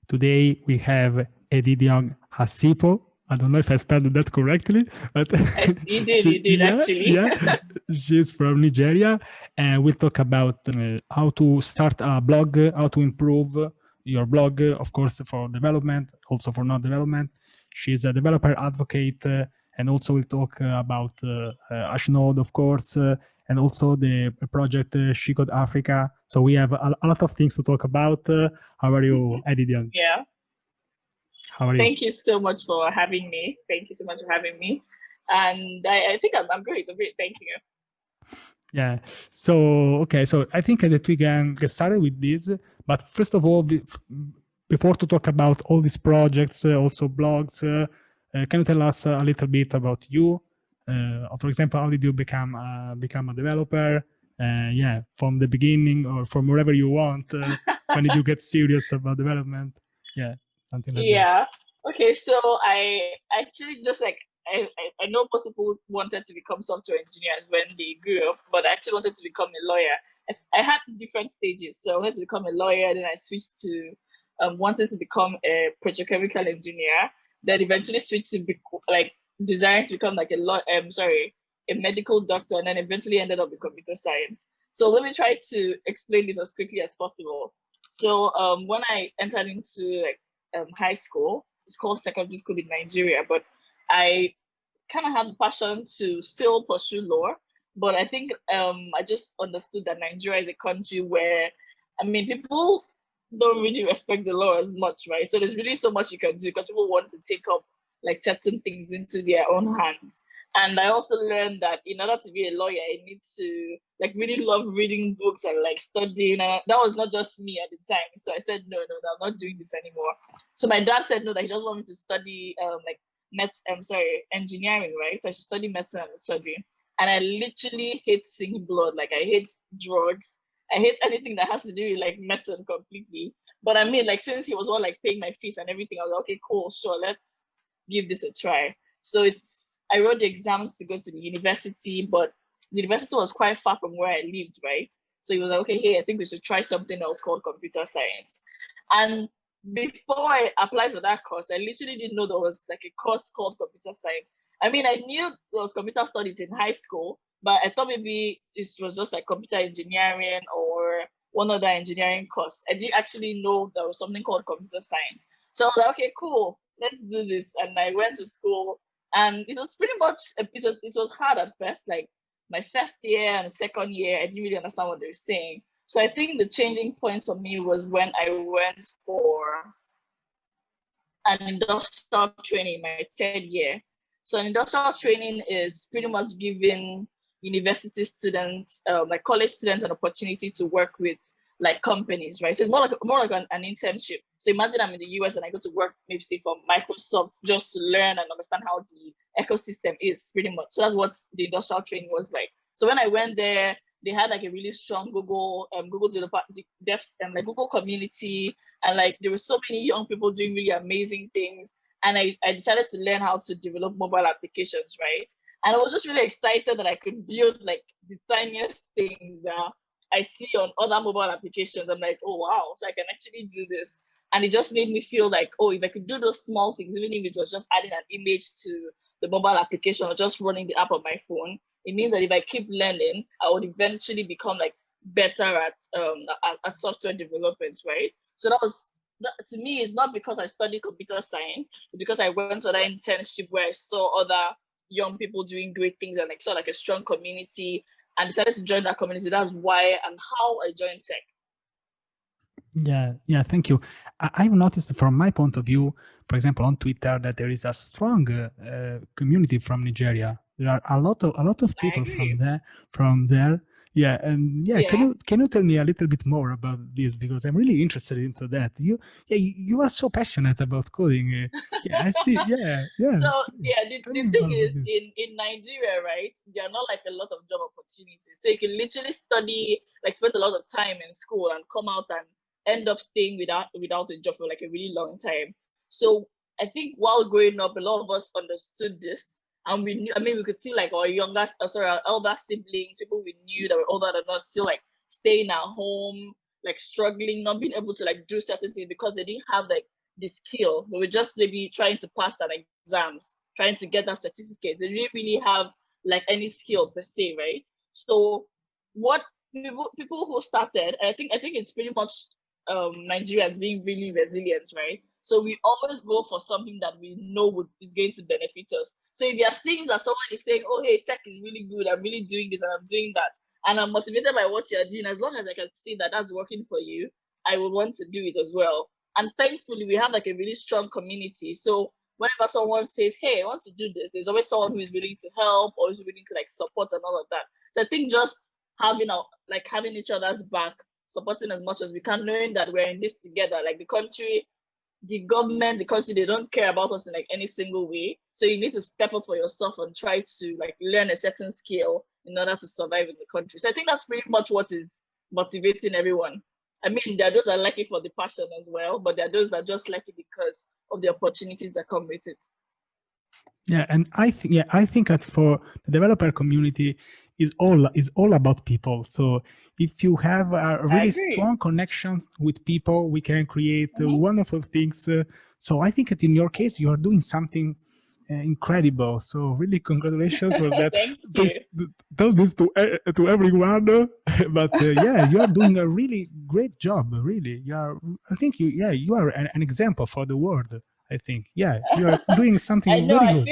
Today we have Edidiong Asikpo. I don't know if I spelled that correctly, but you did actually. yeah, she's from Nigeria, and we'll talk about how to start a blog, how to improve your blog, of course, for development, also for non-development. She's a developer advocate, and also we'll talk about Hashnode, of course, and also the project She Code Africa. So we have a lot of things to talk about. How are you, Edidiong? Yeah. How are you? Thank you so much for having me. Thank you so much for having me. And I think I'm great. I'm great. Thank you. Yeah. So, okay. So I think that we can get started with this. But first of all, before to talk about all these projects, also blogs, can you tell us a little bit about you? For example, how did you become a developer? Yeah, from the beginning or from wherever you want. When did you get serious about development? Yeah, something like that. Yeah. Okay. So I actually just like I know most people wanted to become software engineers when they grew up, but I actually wanted to become a lawyer. I had different stages. So I wanted to become a lawyer, then I switched to wanting to become a petrochemical engineer. Then eventually switched to like design to become like a medical doctor, and then eventually ended up with computer science. So let me try to explain this as quickly as possible. So when I entered into like high school, it's called secondary school in Nigeria, but I kind of had the passion to still pursue law. But I think I just understood that Nigeria is a country where, I mean, people don't really respect the law as much, right? So there's really so much you can do because people want to take up like certain things into their own hands. And I also learned that in order to be a lawyer, I need to like really love reading books and like studying. And that was not just me at the time. So I said, no, I'm not doing this anymore. So my dad said no, that he doesn't want me to study engineering, right? So I should study medicine and surgery. And I literally hate seeing blood. Like I hate drugs. I hate anything that has to do with like medicine completely. But I mean, like since he was all like paying my fees and everything, I was like, okay, cool, sure, let's give this a try. So I wrote the exams to go to the university, but the university was quite far from where I lived, right? So he was like, okay, hey, I think we should try something else called computer science. And before I applied for that course, I literally didn't know there was like a course called computer science. I mean, I knew there was computer studies in high school, but I thought maybe it was just like computer engineering or one other engineering course. I didn't actually know there was something called computer science. So I was like, okay, cool, let's do this. And I went to school, and it was pretty much it was hard at first. Like my first year and second year, I didn't really understand what they were saying. So I think the changing point for me was when I went for an industrial training my third year. So an industrial training is pretty much giving university students, like college students, an opportunity to work with like companies, right? So it's more like an internship. So imagine I'm in the US and I go to work maybe say for Microsoft just to learn and understand how the ecosystem is pretty much. So that's what the industrial training was like. So when I went there, they had like a really strong Google devs and like Google community, and like there were so many young people doing really amazing things. And I decided to learn how to develop mobile applications, right? And I was just really excited that I could build like the tiniest things that I see on other mobile applications. I'm like, oh wow, so I can actually do this. And it just made me feel like, oh, if I could do those small things, even if it was just adding an image to the mobile application or just running the app on my phone, it means that if I keep learning, I would eventually become like better at software development, right? So that, to me, it's not because I studied computer science, it's because I went to that internship where I saw other young people doing great things and like saw like a strong community and decided to join that community. That's why and how I joined tech. Yeah, thank you. I've noticed from my point of view, for example, on Twitter, that there is a strong community from Nigeria. There are a lot of people from there. Yeah, and yeah, can you tell me a little bit more about this, because I'm really interested into that. You are so passionate about coding. Yeah, I see. Yeah. So yeah, the thing is in Nigeria, right? There are not like a lot of job opportunities. So you can literally study, like spend a lot of time in school and come out and end up staying without a job for like a really long time. So I think while growing up, a lot of us understood this, and we knew. I mean, we could see like our our elder siblings, people we knew that were older than us, still like staying at home, like struggling, not being able to like do certain things because they didn't have like the skill. They were just maybe trying to pass an exams, trying to get that certificate. They didn't really have like any skill per se, right? So what people who started, I think it's pretty much Nigerians being really resilient, right? So we always go for something that we know is going to benefit us. So if you are seeing that someone is saying, "Oh, hey, tech is really good. I'm really doing this and I'm doing that," and I'm motivated by what you're doing, as long as I can see that that's working for you, I will want to do it as well. And thankfully, we have like a really strong community. So whenever someone says, "Hey, I want to do this," there's always someone who is willing to help or is willing to like support and all of that. So I think just having each other's back, supporting as much as we can, knowing that we're in this together. Like the country, the government, the country, they don't care about us in like any single way. So you need to step up for yourself and try to like learn a certain skill in order to survive in the country. So I think that's pretty much what is motivating everyone. I mean, there are those that like it for the passion as well, but there are those that just like it because of the opportunities that come with it. Yeah, and I think that for the developer community is all about people. So if you have a really strong connections with people, we can create wonderful things. So I think that in your case, you are doing something incredible. So really, congratulations for that. Please tell this to everyone. But yeah, you are doing a really great job. Really, I think you are an example for the world. I think, yeah, you are doing something very good.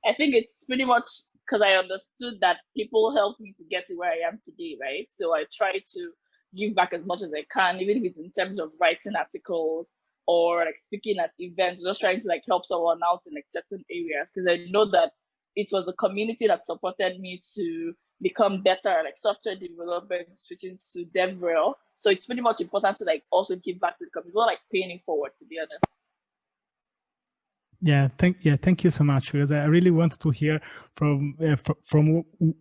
I think it's pretty much because I understood that people helped me to get to where I am today, right? So I try to give back as much as I can, even if it's in terms of writing articles or like speaking at events, just trying to like help someone out in like certain areas, because I know that it was a community that supported me to become better, like software development, switching to dev.to. So it's pretty much important to like also give back to the community, not like paying it forward, to be honest. Thank you so much, because I really wanted to hear from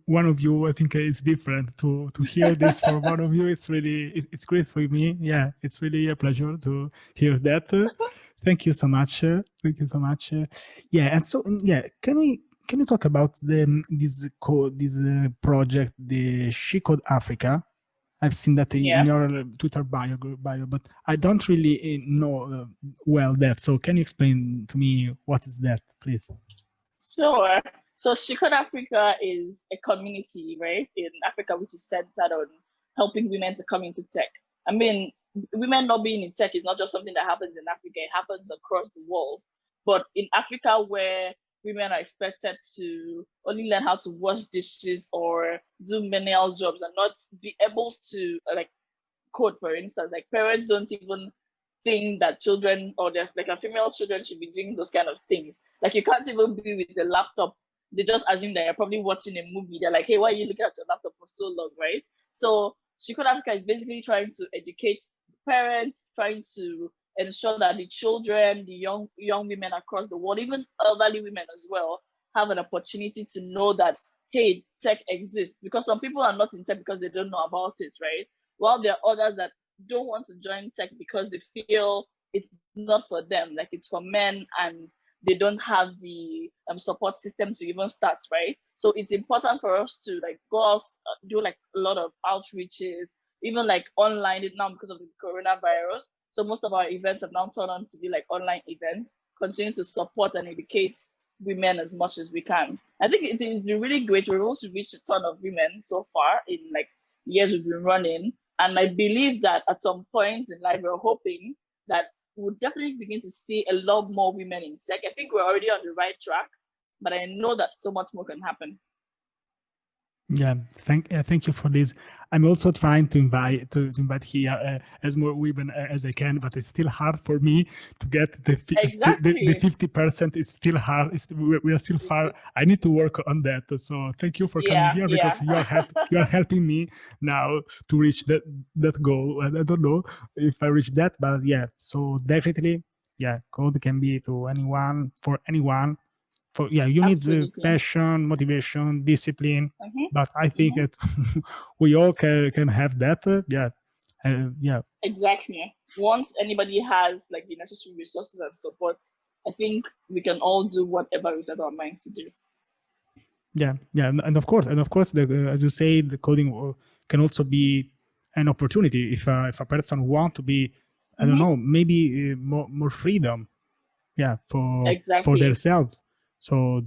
one of you. I think it's different to hear this from one of you. It's great for me. Yeah, it's really a pleasure to hear that. Thank you so much. Thank you so much. Yeah, and so can you talk about this project, the She Code Africa? I've seen that in your Twitter bio, but I don't really know well that. So can you explain to me what is that, please? Sure. So She Code Africa is a community, right, in Africa, which is centered on helping women to come into tech. I mean, women not being in tech is not just something that happens in Africa, it happens across the world. But in Africa, where women are expected to only learn how to wash dishes or do menial jobs and not be able to like code, for instance, like parents don't even think that children or their like a female children should be doing those kind of things. Like you can't even be with a laptop. They just assume that you're probably watching a movie. They're like, "Hey, why are you looking at your laptop for so long?" Right? So She Code Africa is basically trying to educate parents, trying to ensure that the children, the young women across the world, even elderly women as well, have an opportunity to know that, hey, tech exists. Because some people are not in tech because they don't know about it, right? While there are others that don't want to join tech because they feel it's not for them, like it's for men and they don't have the support system to even start, right? So it's important for us to like go out, do like a lot of outreaches, even like online now because of the coronavirus. So most of our events have now turned on to be like online events, continue to support and educate women as much as we can. I think it is really great. We're able to reach a ton of women so far in like years we've been running. And I believe that at some point in life, we're hoping that we'll definitely begin to see a lot more women in tech. I think we're already on the right track, but I know that so much more can happen. Yeah, thank you for this. I'm also trying to invite here as more women as I can, but it's still hard for me to get the 50%. It's still hard. We are still far. I need to work on that. So thank you for coming here, because you are helping me now to reach that goal. And I don't know if I reach that, but yeah. So definitely, yeah, code can be to anyone, for anyone. You need the passion, motivation, discipline, but I think that we all can have that. Exactly. Once anybody has like the necessary resources and support, I think we can all do whatever we set our minds to do. Yeah, and of course, as you say, the coding can also be an opportunity if a person want to be I don't know, maybe more freedom, for Exactly. themselves. So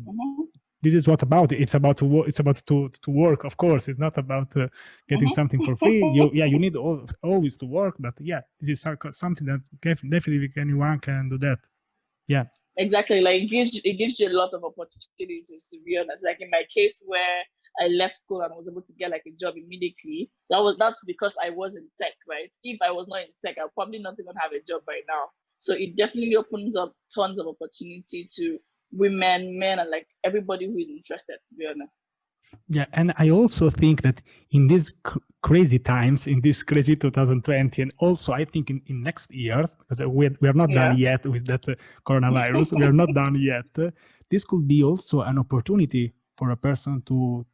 this is what about it. It's about to work. It's about to work. Of course, it's not about getting something for free. You need always to work, but this is something that definitely anyone can do that. Yeah. Exactly. Like it gives you a lot of opportunities, to be honest. Like in my case where I left school and was able to get like a job immediately, that's because I was in tech, right? If I was not in tech, I'll probably not even have a job right now. So it definitely opens up tons of opportunity to women, men, and like everybody who is interested, to be honest. Yeah, and I also think that in these crazy times, in this crazy 2020, and also I think in next year, because we are not done yet with that coronavirus, we are not done yet. This could be also an opportunity for a person to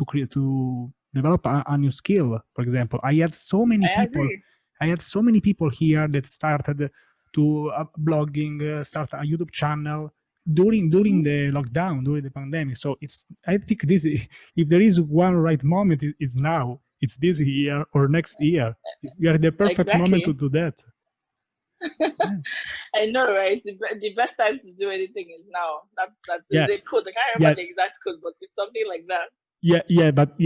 create, to develop a new skill. For example, I had so many people here that started to blogging, start a YouTube channel during the lockdown, during the pandemic. So I think this, if there is one right moment, it's now. It's this year or next year. We are the perfect moment to do that. I know, right? The best time to do anything is now. That is a code. I can't remember the exact code, but it's something like that. But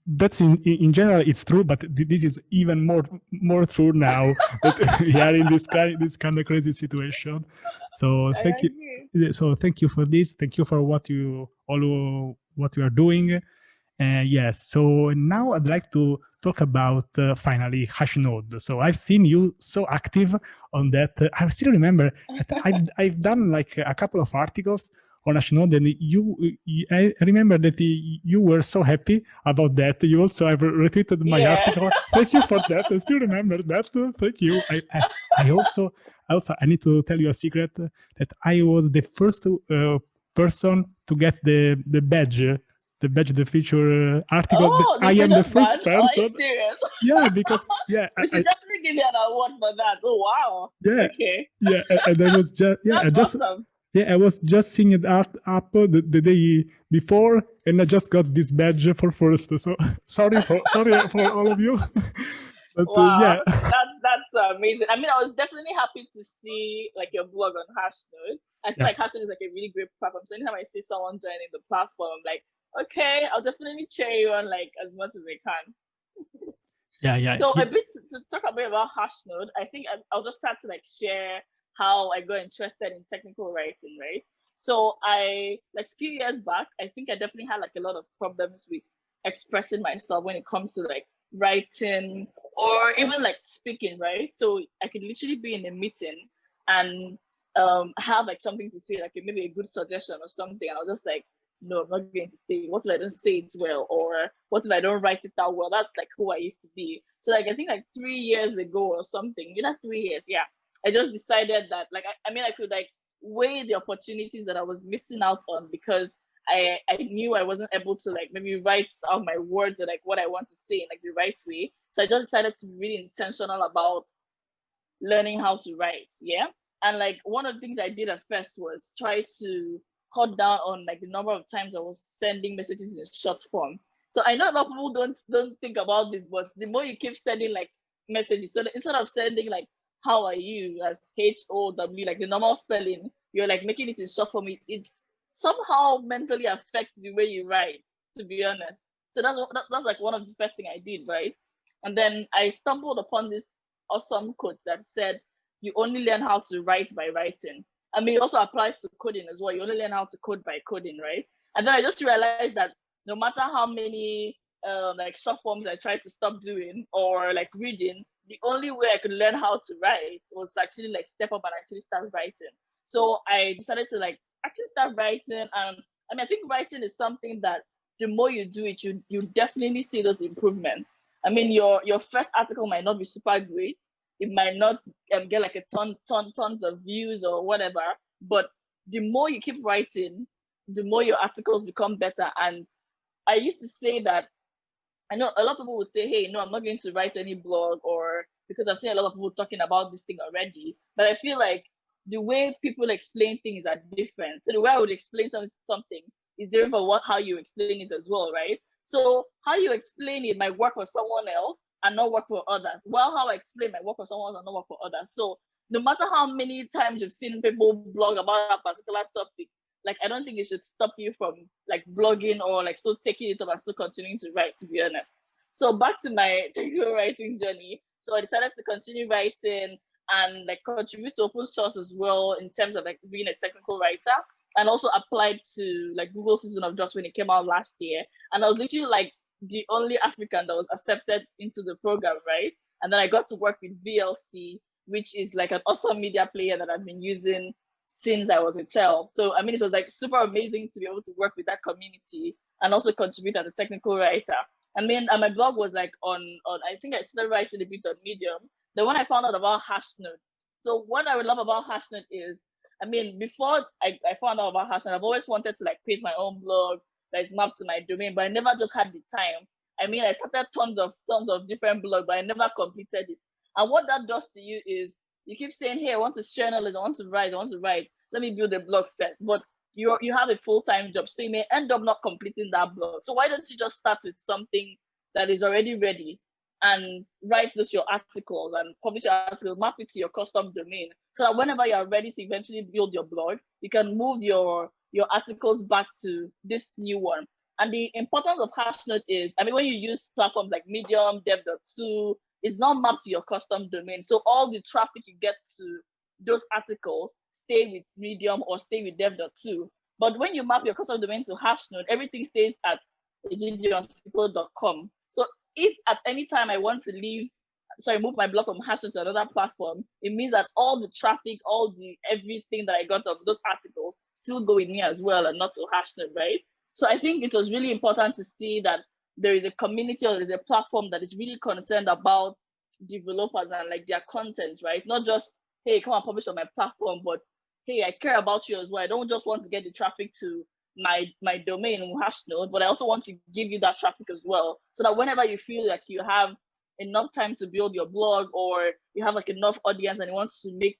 that's in general it's true, but this is even more true now that we are in this kind of crazy situation. So thank you. So thank you for this. Thank you for what you are doing. Yes. So now I'd like to talk about finally Hashnode. So I've seen you so active on that. I still remember that I've done like a couple of articles on Hashnode, and I remember that you were so happy about that. You also have retweeted my article. Thank you for that. I still remember that. Thank you. I also I need to tell you a secret, that I was the first person to get the badge. The feature article. I am the first person. Are you serious? Yeah, because we should definitely give you an award for that. Oh wow. Yeah. Okay. Yeah, and I was just awesome. I was just seeing it up the day before, and I just got this badge for first. So sorry for all of you. But wow, that's amazing. I mean, I was definitely happy to see like your blog on Hashnode. I feel like Hashnode is like a really great platform. So anytime I see someone joining the platform, like, okay, I'll definitely cheer you on like as much as I can. So a bit to talk a bit about Hashnode, I think I'll just start to like share how I got interested in technical writing, right? So I like a few years back, I think I definitely had like a lot of problems with expressing myself when it comes to like writing or even like speaking, right? So I could literally be in a meeting and have like something to say, like maybe a good suggestion or something, and I'll just like, no, I'm not going to say it. What if I don't say it well? Or what if I don't write it that well? That's like who I used to be. So like I think like 3 years ago or something, 3 years, I just decided that like I could like weigh the opportunities that I was missing out on because I knew I wasn't able to like maybe write out my words or like what I want to say in like the right way. So I just decided to be really intentional about learning how to write. Yeah. And like one of the things I did at first was try to cut down on like the number of times I was sending messages in short form. So I know a lot of people don't think about this, but the more you keep sending like messages, so instead of sending like how are you as HOW, like the normal spelling, you're like making it in short form. It somehow mentally affects the way you write, to be honest. So that's like one of the first thing I did, right? And then I stumbled upon this awesome quote that said, you only learn how to write by writing. I mean, it also applies to coding as well. You only learn how to code by coding, right? And then I just realized that no matter how many like short forms I tried to stop doing or like reading, the only way I could learn how to write was actually like step up and actually start writing. So I decided to like actually start writing. And I mean, I think writing is something that the more you do it, you definitely see those improvements. I mean, your first article might not be super great. It might not get like a tons of views or whatever. But the more you keep writing, the more your articles become better. And I used to say that I know a lot of people would say, hey, no, I'm not going to write any blog or because I've seen a lot of people talking about this thing already. But I feel like the way people explain things are different. So the way I would explain something is different from how you explain it as well, right? So how you explain it might work for someone else, and not work for others. Well, how I explain my work for someone and not work for others. So no matter how many times you've seen people blog about a particular topic, like I don't think it should stop you from like blogging or like still taking it up and still continuing to write, to be honest. So back to my technical writing journey. So I decided to continue writing and like contribute to open source as well in terms of like being a technical writer, and also applied to like Google Season of Jobs when it came out last year. And I was literally like the only African that was accepted into the program, right? And then I got to work with VLC, which is like an awesome media player that I've been using since I was a child. So I mean, it was like super amazing to be able to work with that community and also contribute as a technical writer. I mean, and my blog was like on I think I started writing a bit on Medium. Then when I found out about Hashnode, so what I would love about Hashnode is, I mean, before I found out about Hashnode, I've always wanted to like create my own blog that is mapped to my domain, but I never just had the time. I mean, I started tons of different blogs, but I never completed it. And what that does to you is you keep saying, hey, I want to share knowledge, I want to write. Let me build a blog first. But you have a full-time job, so you may end up not completing that blog. So why don't you just start with something that is already ready and write just your articles and publish your articles, map it to your custom domain, so that whenever you are ready to eventually build your blog, you can move your articles back to this new one. And the importance of Hashnode is, I mean, when you use platforms like Medium, dev.to, it's not mapped to your custom domain. So all the traffic you get to those articles stay with Medium or stay with dev.to. But when you map your custom domain to Hashnode, everything stays at edidiongasikpo.com. So if at any time I want to move my blog from Hashnode to another platform, it means that all the traffic, everything that I got of those articles still go with me as well and not to Hashnode, right? So I think it was really important to see that there is a community or there is a platform that is really concerned about developers and like their content, right? Not just, hey, come and publish on my platform, but hey, I care about you as well. I don't just want to get the traffic to my domain in Hashnode, but I also want to give you that traffic as well, so that whenever you feel like you have enough time to build your blog, or you have like enough audience and you want to make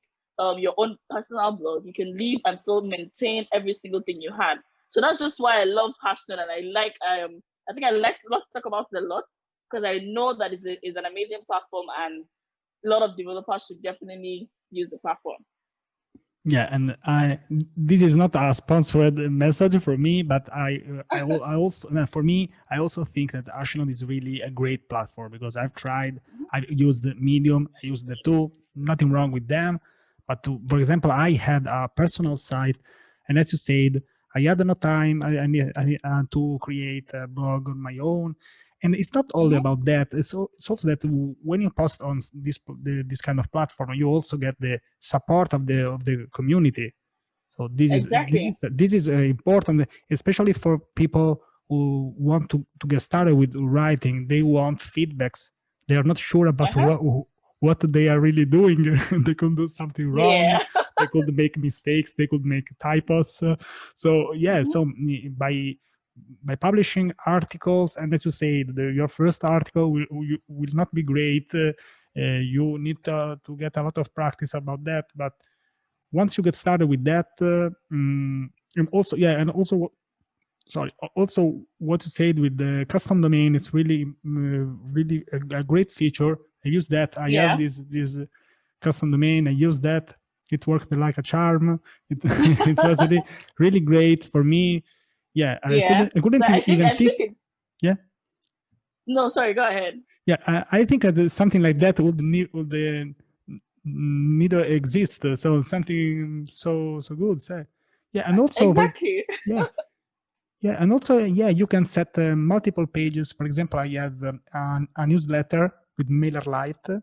your own personal blog, you can leave and still maintain every single thing you had. So that's just why I love Hashnode, and I think I like to talk about it a lot, because I know that it's an amazing platform and a lot of developers should definitely use the platform. Yeah, and this is not a sponsored message for me, but I also, for me, I also think that Hashnode is really a great platform, because I've used the Medium, I used the dev.to, nothing wrong with them. But for example, I had a personal site, and as you said, I had no time. I need to create a blog on my own. And it's not only about that. It's also that when you post on this kind of platform, you also get the support of the community. So this is important, especially for people who want to get started with writing. They want feedbacks. They are not sure about what they are really doing. They could do something wrong. Yeah. They could make mistakes. They could make typos. So by publishing articles, and as you say, your first article will not be great. You need to get a lot of practice about that. But once you get started with that, and also what you said with the custom domain is really a great feature. I use that. I have this custom domain. I use that. It worked like a charm. It was really great for me. Yeah, I couldn't even think. Yeah. No, sorry. Go ahead. Yeah, I think that something like that would neither exist. So something so good. So, yeah, and also exactly. and also you can set multiple pages. For example, I have a newsletter with MailerLite,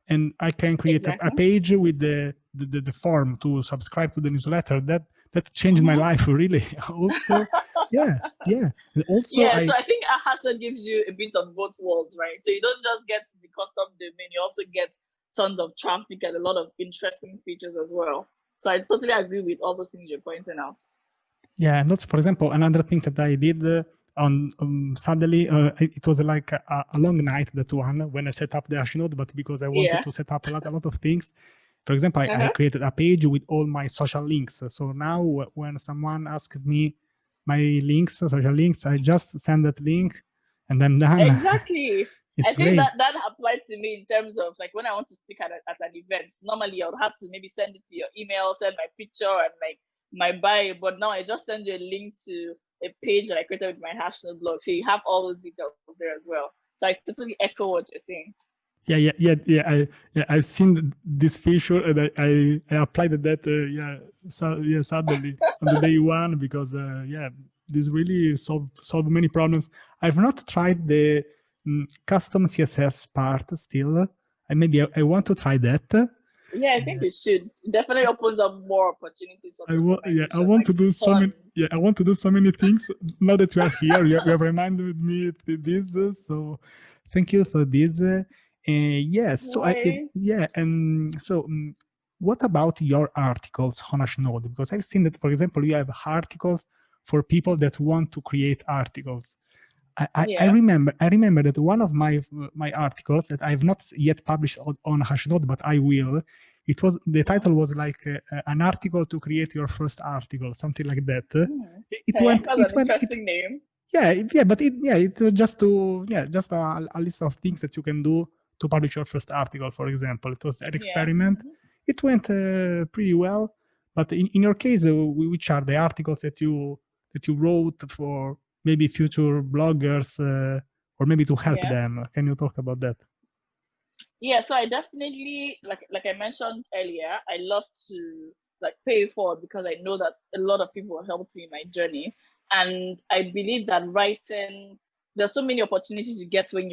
and I can create a page with the form to subscribe to the newsletter. That changed my life, really. Also, so I think Hashnode gives you a bit of both worlds, right? So you don't just get the custom domain, you also get tons of traffic and a lot of interesting features as well. So I totally agree with all those things you're pointing out. Yeah, and that's, for example, another thing that I did suddenly, it was like a long night, that one, when I set up the Hashnode, but because I wanted to set up a lot of things. For example, I created a page with all my social links. So now when someone asks me my links, social links, I just send that link and I'm done. Exactly. It's I think great. that applied to me in terms of like when I want to speak at an event. Normally, I would have to maybe send it to your email, send my picture and like my bio. But now I just send you a link to a page that I created with my Hashnode blog, so you have all those details there as well. So I totally echo what you're saying. I've seen this feature and I applied that. Suddenly on the day one because this really solve many problems. I've not tried the custom CSS part still. And maybe I want to try that. Yeah, I think you should. It definitely opens up more opportunities for I customization, want like to do so many. tons. Yeah, I want to do so many things. Now that you are here, you have reminded me this. So, thank you for this. Yes. So Why? and so what about your articles on Hashnode? Because I've seen that, for example, you have articles for people that want to create articles. Yeah. I remember that one of my articles that I've not yet published on Hashnode, but I will. It was the title was like an article to create your first article, something like that. It Okay, went that's it an went it interesting name. but it was just a list of things that you can do to publish your first article. For example, it was an Yeah. experiment. It went pretty well, but in your case, which are the articles that you wrote for maybe future bloggers or maybe to help Yeah. them? Can you talk about that? Yeah, so I definitely like I mentioned earlier, I love to like pay it forward because I know that a lot of people helped me in my journey. And I believe that writing, there's so many opportunities you get when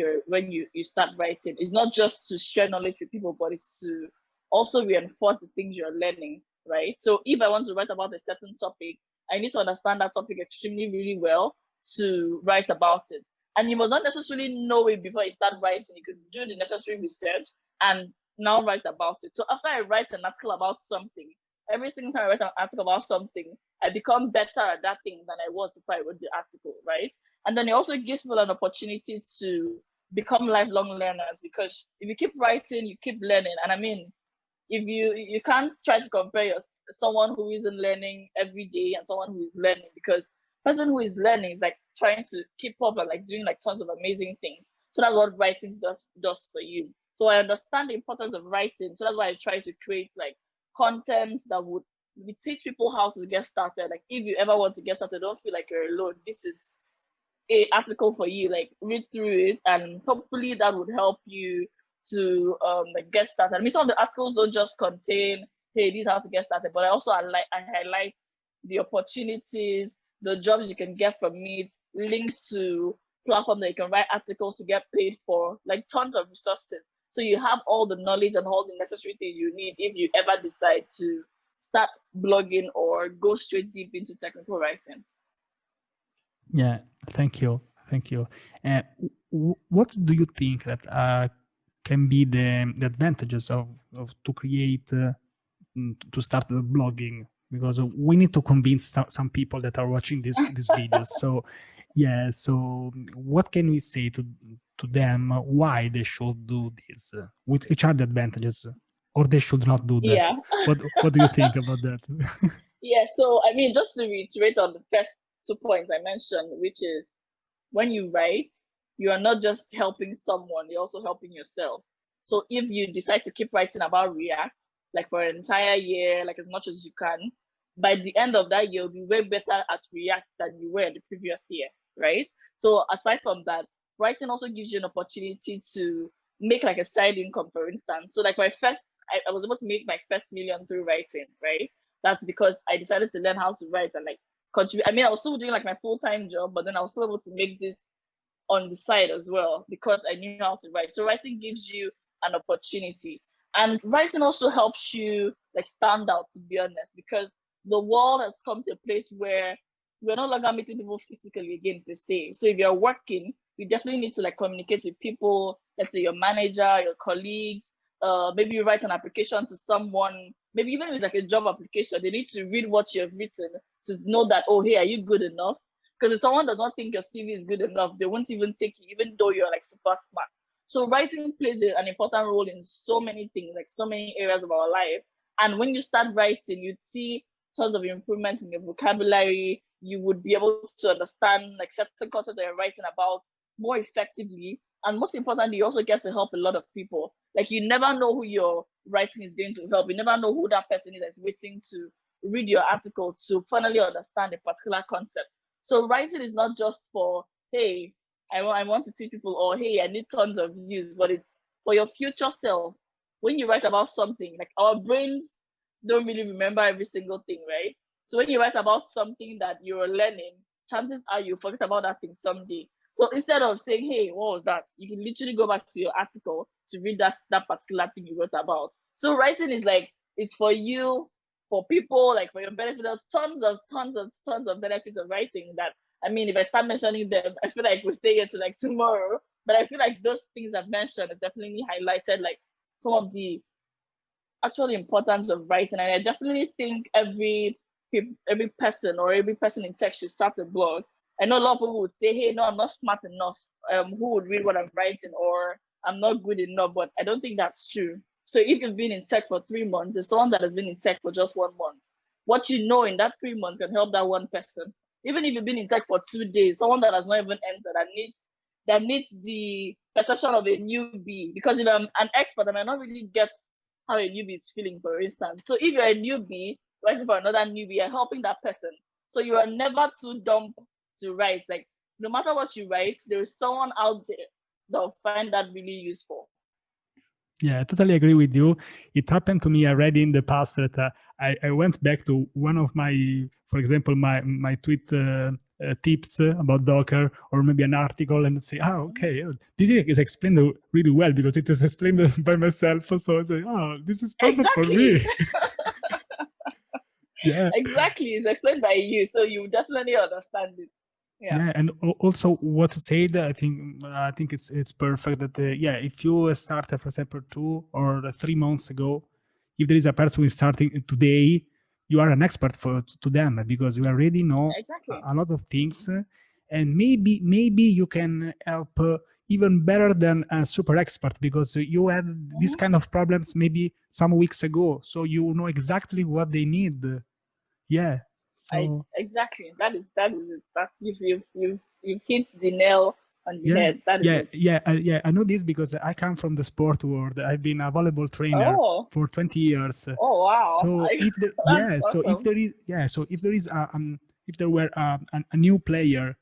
you start writing. It's not just to share knowledge with people, but it's to also reinforce the things you're learning, right? So if I want to write about a certain topic, I need to understand that topic extremely really well to write about it. And you must not necessarily know it before you start writing. You could do the necessary research and now write about it. So after I write an article about something, every single time I write an article about something, I become better at that thing than I was before I wrote the article, right? And then it also gives people an opportunity to become lifelong learners, because if you keep writing, you keep learning. And I mean, if you can't try to compare someone who isn't learning every day and someone who is learning, because person who is learning is like trying to keep up and like doing like tons of amazing things. So that's what writing does for you. So I understand the importance of writing. So that's why I try to create like content that would teach people how to get started. Like if you ever want to get started, don't feel like you're alone. This is a article for you. Like read through it, and hopefully that would help you to like get started. I mean, some of the articles don't just contain, hey, this is how to get started, but I highlight the opportunities, the jobs you can get from it, links to platform that you can write articles to get paid for, like tons of resources. So you have all the knowledge and all the necessary things you need if you ever decide to start blogging or go straight deep into technical writing. Yeah, thank you, thank you. What do you think that can be the advantages of to create to start blogging? Because we need to convince some people that are watching these videos. So yeah, so what can we say to them why they should do this? Which are the advantages, or they should not do that? Yeah. What do you think about that? Yeah, so I mean, just to reiterate on the first 2 points I mentioned, which is when you write, you are not just helping someone, you're also helping yourself. So if you decide to keep writing about React, like for an entire year, like as much as you can, by the end of that year, you'll be way better at React than you were the previous year, right? So aside from that, writing also gives you an opportunity to make like a side income, for instance. So like I was able to make my first million through writing, right? That's because I decided to learn how to write and like contribute. I mean, I was still doing like my full-time job, but then I was still able to make this on the side as well because I knew how to write. So writing gives you an opportunity. And writing also helps you like stand out, to be honest, because the world has come to a place where we're no longer meeting people physically again per se. So if you're working, you definitely need to like communicate with people, let's say your manager, your colleagues. Maybe you write an application to someone, maybe even if it's like a job application, they need to read what you've written to know that, oh, hey, are you good enough? Because if someone does not think your CV is good enough, they won't even take you, even though you're like super smart. So writing plays an important role in so many things, like so many areas of our life. And when you start writing, you see tons of improvement in your vocabulary. You would be able to understand like certain content that you're writing about more effectively, and most importantly, you also get to help a lot of people. Like, you never know who your writing is going to help. You never know who that person is that's waiting to read your article to finally understand a particular concept. So writing is not just for, hey, I want to teach people, or hey, I need tons of views, but it's for your future self. When you write about something, like, our brains don't really remember every single thing, right? So when you write about something that you're learning, chances are you forget about that thing someday. So instead of saying, hey, what was that? You can literally go back to your article to read that particular thing you wrote about. So writing is like, it's for you, for people, like for your benefit. There are tons of benefits of writing that, I mean, if I start mentioning them, I feel like we'll stay here to like tomorrow. But I feel like those things I've mentioned have definitely highlighted like some of the actual importance of writing. And I definitely think every person in tech should start a blog. I know a lot of people would say, hey, no, I'm not smart enough. Who would read what I'm writing? Or I'm not good enough, but I don't think that's true. So if you've been in tech for 3 months, there's someone that has been in tech for just 1 month. What you know in that 3 months can help that one person. Even if you've been in tech for 2 days, someone that has not even entered that needs the perception of a newbie. Because if I'm an expert, I might not really get how a newbie is feeling, for instance. So if you're a newbie writing for another newbie, you're helping that person. So you are never too dumb to write. Like, no matter what you write, there is someone out there that will find that really useful. Yeah, I totally agree with you. It happened to me already in the past that I went back to one of my, for example, my tweet tips about Docker, or maybe an article, and say, oh, okay, this is explained really well because it is explained by myself. So I say, oh, this is perfect for me. Yeah, exactly. It's explained by you, so you definitely understand it. Yeah, and also what to say that I think it's perfect that yeah, if you started for example 2 or 3 months ago, if there is a person who is starting today, you are an expert to them because you already know exactly. a lot of things, and maybe you can help even better than a super expert because you had these kind of problems maybe some weeks ago, so you know exactly what they need. Yeah. So exactly. That is it. That's you've hit the nail on the head. That is it. Yeah. I know this because I come from the sport world. I've been a volleyball trainer for 20 years. Oh wow! So if there, That's so if awesome. there is, so if there is if there were a new player,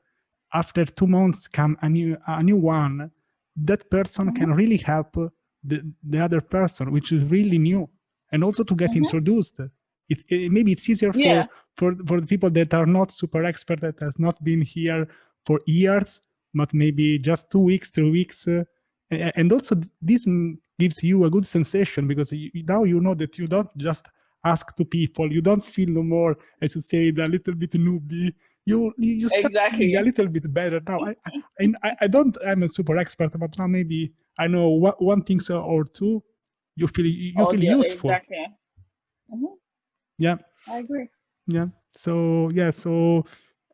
after 2 months come a new one, that person can really help the other person, which is really new, and also to get introduced. Maybe it's easier Yeah. for the people that are not super expert, that has not been here for years, but maybe just 2 weeks, 3 weeks. And also this gives you a good sensation because now you know that you don't just ask to people, you don't feel no more, as you say, a little bit newbie. You start feeling a little bit better now. I'm a super expert, but now maybe I know one thing or two. You feel useful. Exactly. Yeah. I agree. Yeah. So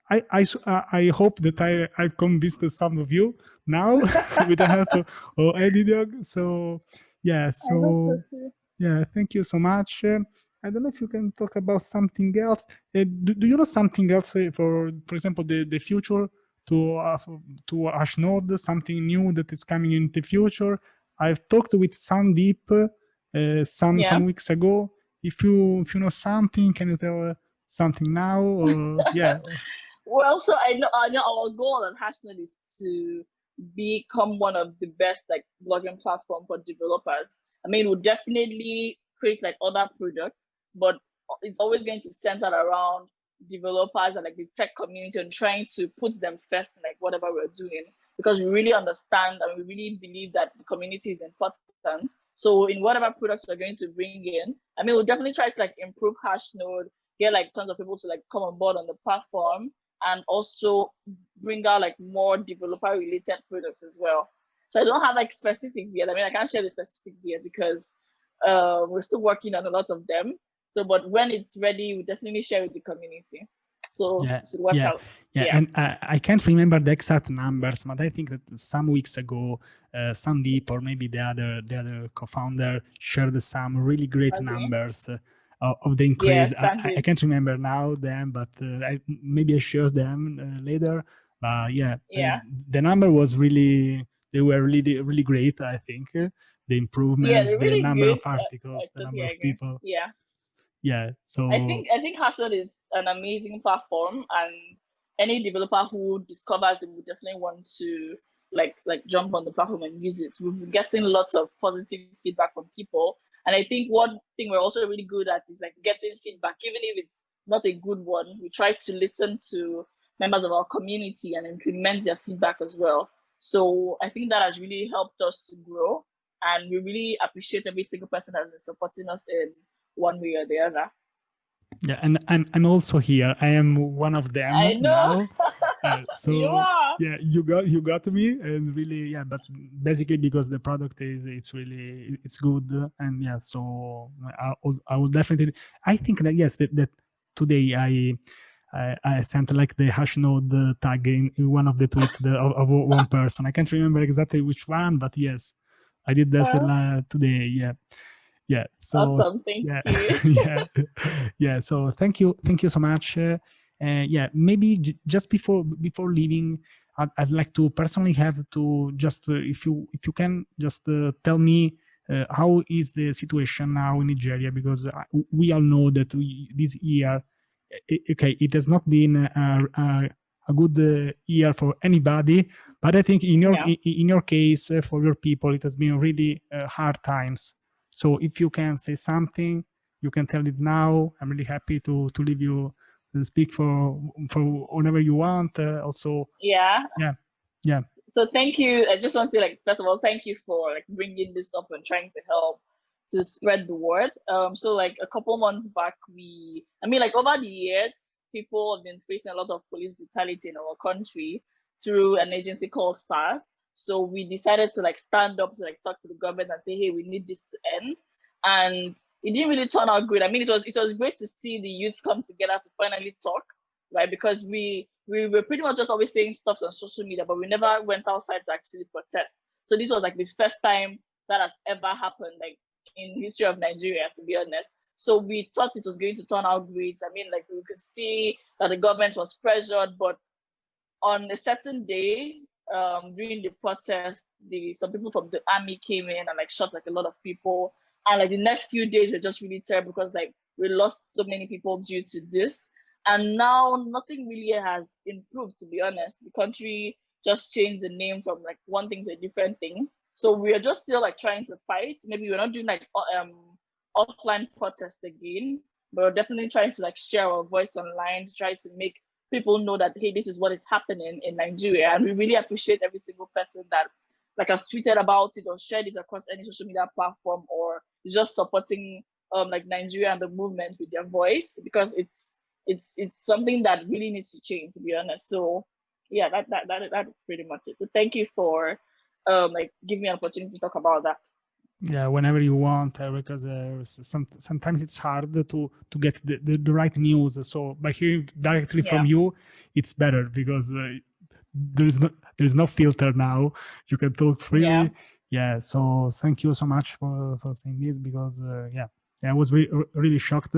I hope that I convinced some of you now with the help of Edidiong. So yeah. So yeah. Thank you so much. I don't know if you can talk about something else. Do you know something else for example, the future to Hashnode, something new that is coming in the future? I've talked with Sandeep some weeks ago. If you know something, can you tell something now? Or yeah. Well, so I know our goal at Hashnode is to become one of the best like blogging platform for developers. I mean, we'll definitely create like other products, but it's always going to center around developers and like the tech community and trying to put them first in like whatever we're doing, because we really understand and we really believe that the community is important. So in whatever products we're going to bring in, I mean, we'll definitely try to like improve Hashnode, get like tons of people to like come on board on the platform, and also bring out like more developer related products as well. So I don't have like specifics yet. I mean, I can't share the specifics yet because we're still working on a lot of them. So, but when it's ready, we'll definitely share with the community. So, watch out. Yeah, and I can't remember the exact numbers, but I think that some weeks ago, Sandeep or maybe the other co-founder shared some really great numbers of the increase. I can't remember now them, but maybe I share them later. Yeah, Yeah. the number was really, they were really great. I think the Yeah, improvement, they're the really number of good. I articles, the totally number of agree. people. Yeah. Yeah, I so think Hashnode is an amazing platform, and any developer who discovers it would definitely want to like jump on the platform and use it. We've been getting lots of positive feedback from people, and I think one thing we're also really good at is like getting feedback, even if it's not a good one. We try to listen to members of our community and implement their feedback as well. So I think that has really helped us to grow, and we really appreciate every single person that's been supporting us in one way or the other. yeah, and I'm also here. I am one of I them know. now. You So are. yeah, you got to me, and really, yeah, but basically because the product is, it's really, it's good, and yeah, so I will definitely, I think that yes, that today I sent like the Hashnode tag in one of the tweets of one person. I can't remember exactly which one, but yes, I did this today. Yeah, yeah. So Awesome. Thank yeah, you. yeah, yeah. So thank you so much. Yeah, maybe just before leaving, I'd like to personally have to just if you can just tell me how is the situation now in Nigeria, because we all know that this year, okay, it has not been a good year for anybody, but I think Yeah. in your case, for your people, it has been really hard times. So if you can say something, you can tell it now. I'm really happy to leave you to speak for whenever you want. Also, Yeah. yeah, yeah, So thank you. I just want to like first of all thank you for like bringing this up and trying to help to spread the word. So like a couple months back, I mean like over the years, people have been facing a lot of police brutality in our country through an agency called SARS. So we decided to like stand up to like talk to the government and say, hey, we need this to end. And it didn't really turn out good. I mean, it was great to see the youth come together to finally talk, right? Because we were pretty much just always saying stuff on social media, but we never went outside to actually protest. So this was like the first time that has ever happened, like in history of Nigeria, to be honest. So we thought it was going to turn out great. I mean, like we could see that the government was pressured, but on a certain day, during the protest, some people from the army came in and like shot like a lot of people. And like the next few days were just really terrible because like we lost so many people due to this. And now nothing really has improved, to be honest. The country just changed the name from like one thing to a different thing. So we are just still like trying to fight. Maybe we're not doing like offline protest again, but we're definitely trying to like share our voice online to try to make people know that hey, this is what is happening in Nigeria, and we really appreciate every single person that like has tweeted about it or shared it across any social media platform or is just supporting like Nigeria and the movement with their voice, because it's something that really needs to change, to be honest. So yeah, that's pretty much it. So thank you for like giving me an opportunity to talk about that. yeah, whenever you want, because sometimes it's hard to get the right news. So by hearing directly from Yeah. you, it's better because there's no filter now. You can talk Yeah. freely. Yeah. So thank you so much for saying this, because yeah, I was really shocked.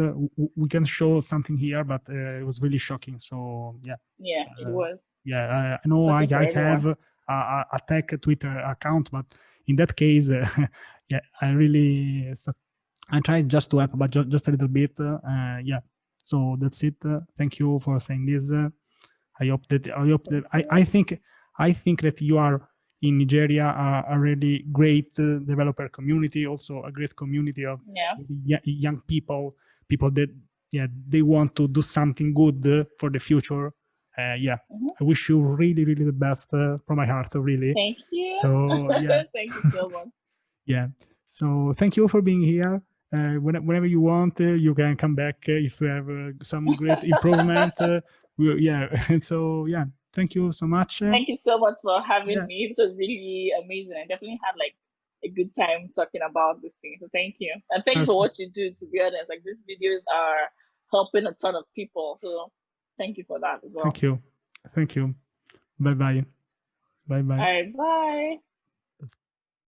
We can show something here, but it was really shocking. So yeah. Yeah, it was Yeah, I know shocking for I everyone. have a tech Twitter account, but in that case, yeah, I tried just to help, but just a little bit. Yeah, so that's it. Thank you for saying this. I think that you are in Nigeria a really great developer community, also a great community of Yeah. young people that yeah, they want to do something good for the future. Yeah, Mm-hmm. I wish you really the best from my heart, really. Thank you. So yeah, Thank you so much. yeah. So thank you for being here. Whenever you want, you can come back if you have some great improvement. Yeah, and so yeah, thank you so much. Thank you so much for having Yeah, me. This was really amazing. I definitely had like a good time talking about this thing. So thank you. And thank you for perfect. what you do, to be honest. Like these videos are helping a ton of people. So thank you for that as well. Thank you. Thank you. Bye bye. Bye All bye. right, bye.